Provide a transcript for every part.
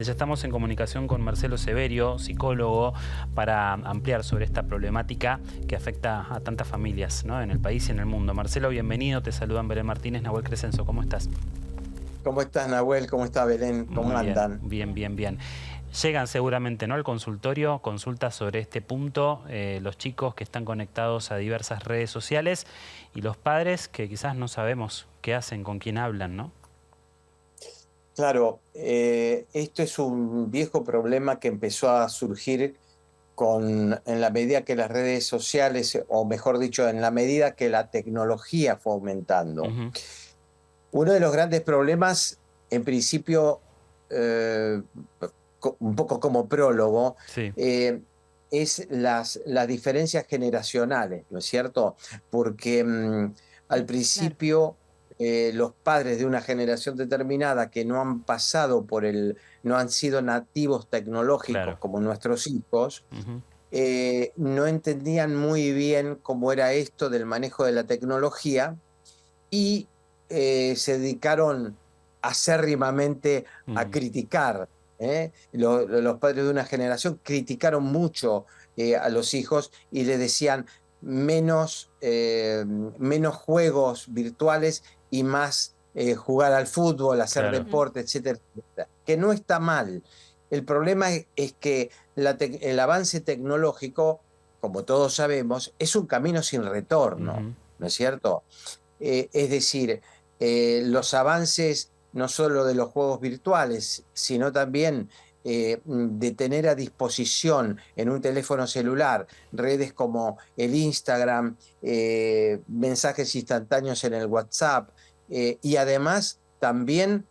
Ya estamos en comunicación con Marcelo Severio, psicólogo, para ampliar sobre esta problemática que afecta a tantas familias, ¿no?, en el país y en el mundo. Marcelo, bienvenido. Te saludan Belén Martínez, Nahuel Crescenzo. ¿Cómo estás? ¿Cómo estás, Nahuel? ¿Cómo está Belén? ¿Cómo Muy bien, andan? bien. Llegan seguramente, ¿no?, al consultorio consultas sobre este punto, los chicos que están conectados a diversas redes sociales y los padres que quizás no sabemos qué hacen, con quién hablan, ¿no? Claro, esto es un viejo problema que empezó a surgir en la medida que las redes sociales, o mejor dicho, en la medida que la tecnología fue aumentando. Ujú. Uno de los grandes problemas, en principio, eh, un poco como prólogo, Sí, es las diferencias generacionales, ¿no es cierto? Porque al Claro. principio los padres de una generación determinada que no han pasado no han sido nativos tecnológicos claro. como nuestros hijos, Ujú. no entendían muy bien cómo era esto del manejo de la tecnología y se dedicaron acérrimamente a Mm. criticar. Los padres de una generación criticaron mucho a los hijos y le decían menos juegos virtuales y más jugar al fútbol, hacer Claro. Ujú. deporte, etcétera, etcétera. Que no está mal. El problema es que el avance tecnológico, como todos sabemos, es un camino sin retorno, Ujú. ¿no es cierto? Es decir, los avances no solo de los juegos virtuales, sino también de tener a disposición en un teléfono celular redes como el Instagram, mensajes instantáneos en el WhatsApp, y además también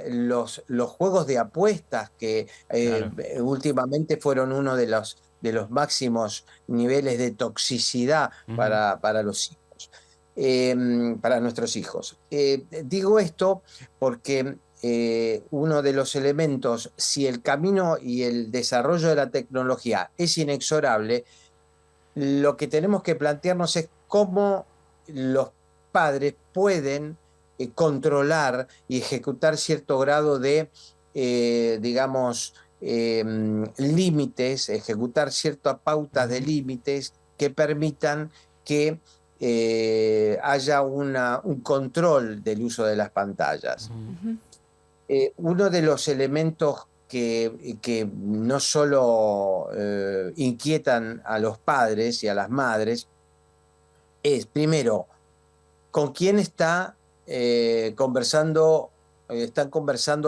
los juegos de apuestas que Claro. últimamente fueron uno de los máximos niveles de toxicidad Ujú. para los hijos, para nuestros hijos. Digo esto porque uno de los elementos, si el camino y el desarrollo de la tecnología es inexorable, lo que tenemos que plantearnos es cómo los padres pueden controlar y ejecutar cierto grado de, digamos, límites, ejecutar ciertas pautas de Ujú. límites que permitan que haya un control del uso de las pantallas. Ujú. Ujú. Uno de los elementos que no solo inquietan a los padres y a las madres es, primero, con quién están conversando,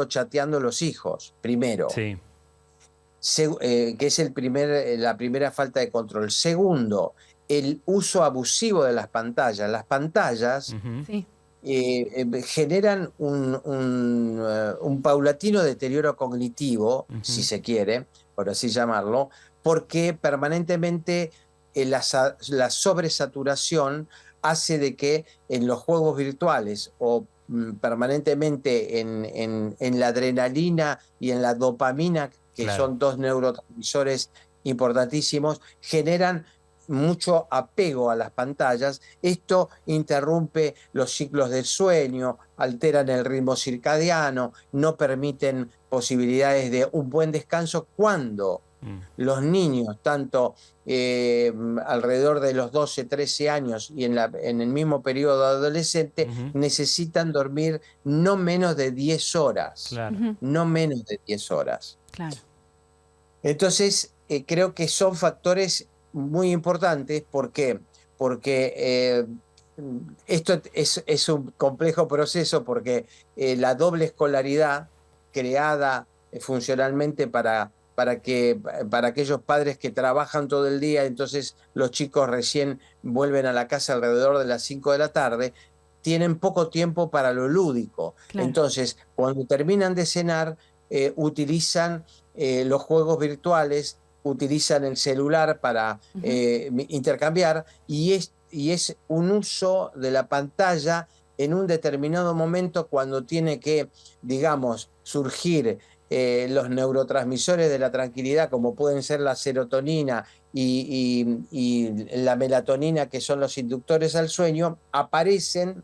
chateando los hijos, primero, Sí. que es la primera falta de control. Segundo, el uso abusivo de las pantallas. Las pantallas Ujú. Sí. generan un paulatino deterioro cognitivo, si Ujú. se quiere, por así llamarlo, porque permanentemente la sobresaturación hace de que en los juegos virtuales o permanentemente en la adrenalina y en la dopamina, que Claro. son dos neurotransmisores importantísimos, generan mucho apego a las pantallas. Esto interrumpe los ciclos del sueño, alteran el ritmo circadiano, no permiten posibilidades de un buen descanso cuando Mm. los niños, tanto alrededor de los 12, 13 años y en el mismo periodo adolescente, Ujú. necesitan dormir no menos de 10 horas, Claro. Ujú. no menos de 10 horas. Claro. Entonces, creo que son factores muy importantes. ¿Por qué? Porque esto es un complejo proceso, porque la doble escolaridad creada funcionalmente para aquellos padres que trabajan todo el día, entonces los chicos recién vuelven a la casa alrededor de las 5 de la tarde, tienen poco tiempo para lo lúdico. Claro. Entonces, cuando terminan de cenar, utilizan los juegos virtuales, utilizan el celular para Ujú. intercambiar, y es un uso de la pantalla en un determinado momento cuando tiene que, digamos, surgir los neurotransmisores de la tranquilidad, como pueden ser la serotonina y la melatonina, que son los inductores al sueño, aparecen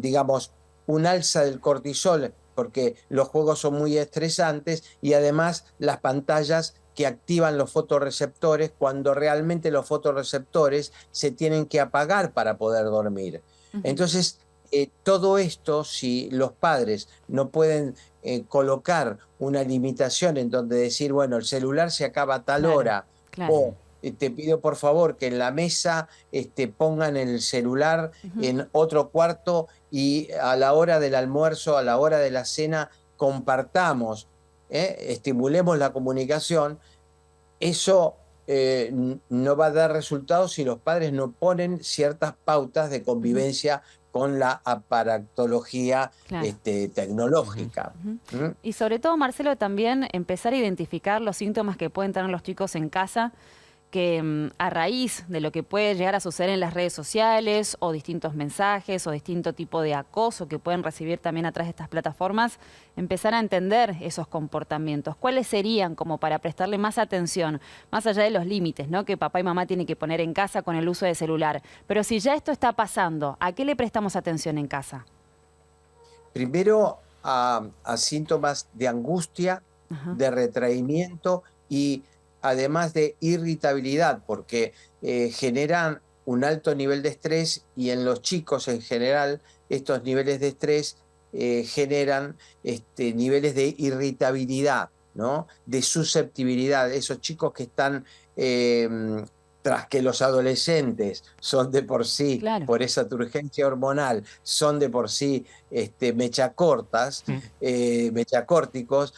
digamos, un alza del cortisol, porque los juegos son muy estresantes, y además las pantallas que activan los fotorreceptores cuando realmente los fotorreceptores se tienen que apagar para poder dormir. Entonces, todo esto, si los padres no pueden colocar una limitación en donde decir, bueno, el celular se acaba a tal hora, o te pido por favor que en la mesa pongan el celular en otro cuarto y a la hora del almuerzo, a la hora de la cena, compartamos, estimulemos la comunicación. Eso no va a dar resultados si los padres no ponen ciertas pautas de convivencia con la aparatología tecnológica. Y sobre todo, Marcelo, también empezar a identificar los síntomas que pueden tener los chicos en casa, que a raíz de lo que puede llegar a suceder en las redes sociales o distintos mensajes o distinto tipo de acoso que pueden recibir también a través de estas plataformas, empezar a entender esos comportamientos. ¿Cuáles serían como para prestarle más atención, más allá de los límites, ¿no?, que papá y mamá tienen que poner en casa con el uso de celular? Pero si ya esto está pasando, ¿a qué le prestamos atención en casa? Primero a síntomas de angustia, de retraimiento y además de irritabilidad, porque generan un alto nivel de estrés, y en los chicos en general estos niveles de estrés generan niveles de irritabilidad, ¿no?, de susceptibilidad. Esos chicos que están tras que los adolescentes son de por sí, por esa turgencia hormonal, son de por sí mechacortas, mechacórticos,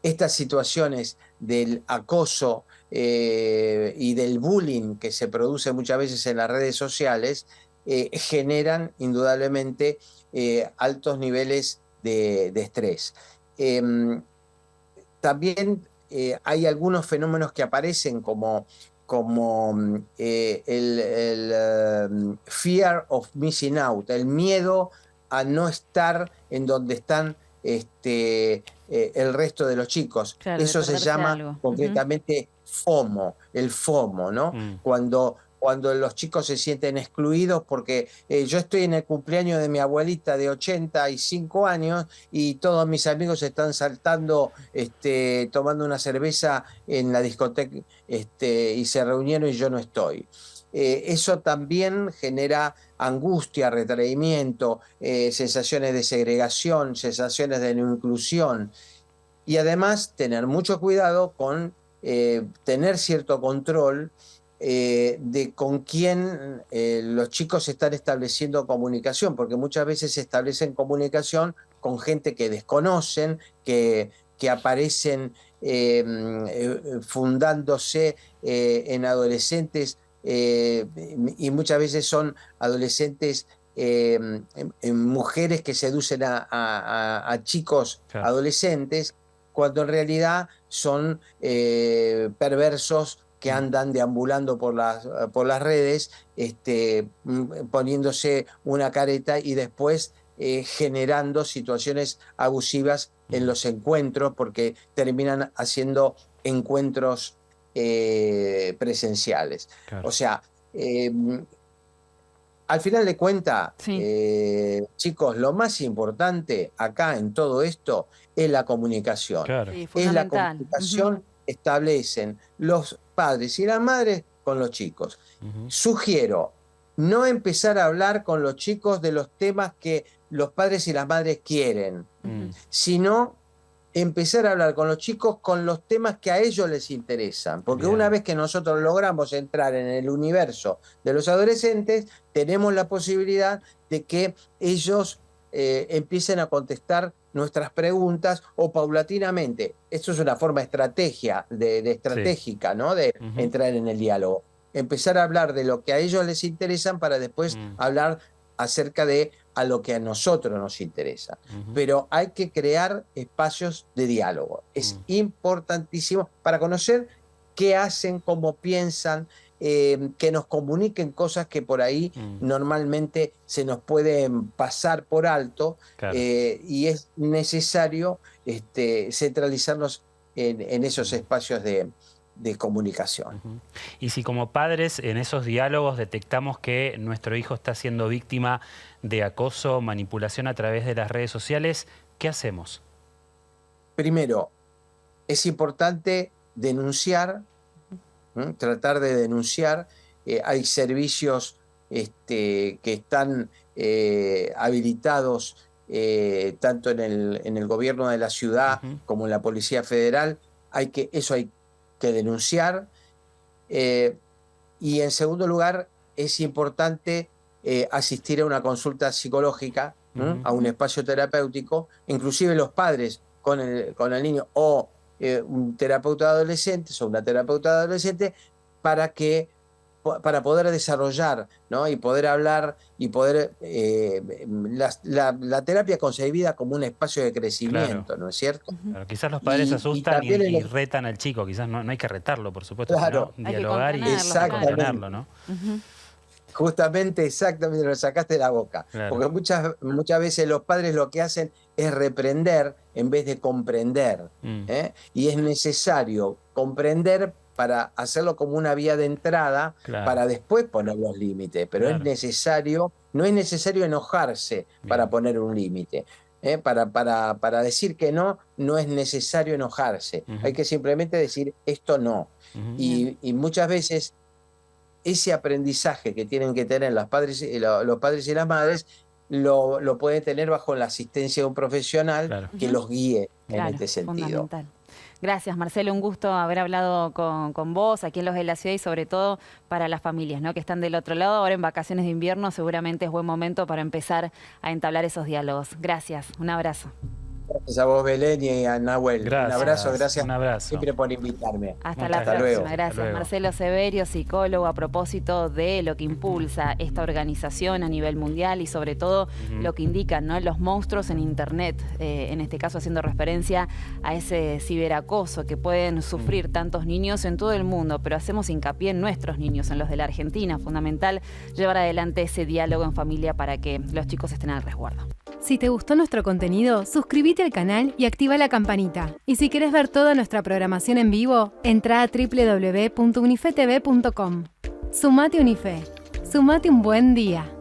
estas situaciones del acoso y del bullying que se produce muchas veces en las redes sociales generan indudablemente altos niveles de estrés. También hay algunos fenómenos que aparecen como el fear of missing out, el miedo a no estar en donde están el resto de los chicos. Claro, eso se llama algo. concretamente FOMO, el FOMO, ¿no? Cuando los chicos se sienten excluidos porque yo estoy en el cumpleaños de mi abuelita de 85 años y todos mis amigos están saltando, tomando una cerveza en la discoteca y se reunieron y yo no estoy. Eso también genera angustia, retraimiento, sensaciones de segregación, sensaciones de no inclusión. Y además tener mucho cuidado con tener cierto control de con quién los chicos están estableciendo comunicación, porque muchas veces se establecen comunicación con gente que desconocen, que aparecen fundándose en adolescentes, y muchas veces son adolescentes, mujeres que seducen a chicos adolescentes, cuando en realidad son perversos que andan deambulando por las redes, poniéndose una careta y después generando situaciones abusivas en los encuentros, porque terminan haciendo encuentros presenciales. Claro. O sea, al final de cuentas, chicos, lo más importante acá en todo esto es la comunicación. Claro. Sí, es la fundamental. comunicación establecen los padres y las madres con los chicos. Sugiero no empezar a hablar con los chicos de los temas que los padres y las madres quieren, sino empezar a hablar con los chicos con los temas que a ellos les interesan. Porque una vez que nosotros logramos entrar en el universo de los adolescentes, tenemos la posibilidad de que ellos empiecen a contestar nuestras preguntas, o paulatinamente. Esto es una forma estratégica, ¿no?, de entrar en el diálogo. Empezar a hablar de lo que a ellos les interesan para después hablar acerca de a lo que a nosotros nos interesa. Pero hay que crear espacios de diálogo. Es importantísimo para conocer qué hacen, cómo piensan, que nos comuniquen cosas que por ahí normalmente se nos pueden pasar por alto, y es necesario centralizarnos en esos espacios de de comunicación. Y si como padres en esos diálogos detectamos que nuestro hijo está siendo víctima de acoso, manipulación a través de las redes sociales, ¿qué hacemos? Primero, es importante denunciar, tratar de denunciar. Hay servicios que están habilitados tanto en el gobierno de la ciudad como en la Policía Federal. Eso hay que denunciar. Y en segundo lugar, es importante asistir a una consulta psicológica, a un espacio terapéutico, inclusive los padres con el niño o un terapeuta de adolescentes o una terapeuta de adolescentes para poder desarrollar, ¿no? Y poder hablar y poder... la terapia concebida como un espacio de crecimiento, claro. ¿No es cierto? Claro, quizás los padres se asustan y retan al chico, quizás no hay que retarlo, por supuesto, claro. Sino dialogar y contenerlo, ¿no? Justamente, exactamente, lo sacaste de la boca. Claro. Porque muchas veces los padres lo que hacen es reprender en vez de comprender. Y es necesario comprender para hacerlo como una vía de entrada, claro. Para después poner los límites. Pero claro. No es necesario enojarse para poner un límite. Para decir que no es necesario enojarse. Hay que simplemente decir esto no. Y muchas veces ese aprendizaje que tienen que tener los padres y las madres lo pueden tener bajo la asistencia de un profesional, claro. Que los guíe en este sentido. Fundamental. Gracias, Marcelo. Un gusto haber hablado con vos aquí en Los de la Ciudad y sobre todo para las familias, ¿no? Que están del otro lado. Ahora en vacaciones de invierno seguramente es buen momento para empezar a entablar esos diálogos. Gracias. Un abrazo. Gracias a vos, Belén, y a Nahuel. Gracias. Un abrazo, gracias. Un abrazo. Siempre por invitarme. Hasta la próxima. Luego. Gracias, Marcelo Severio, psicólogo, a propósito de lo que impulsa esta organización a nivel mundial y sobre todo lo que indican, ¿no? Los monstruos en Internet, en este caso haciendo referencia a ese ciberacoso que pueden sufrir tantos niños en todo el mundo, pero hacemos hincapié en nuestros niños, en los de la Argentina. Fundamental llevar adelante ese diálogo en familia para que los chicos estén al resguardo. Si te gustó nuestro contenido, suscríbete al canal y activa la campanita. Y si querés ver toda nuestra programación en vivo, entra a www.unifetv.com. Sumate Unife. Sumate un buen día.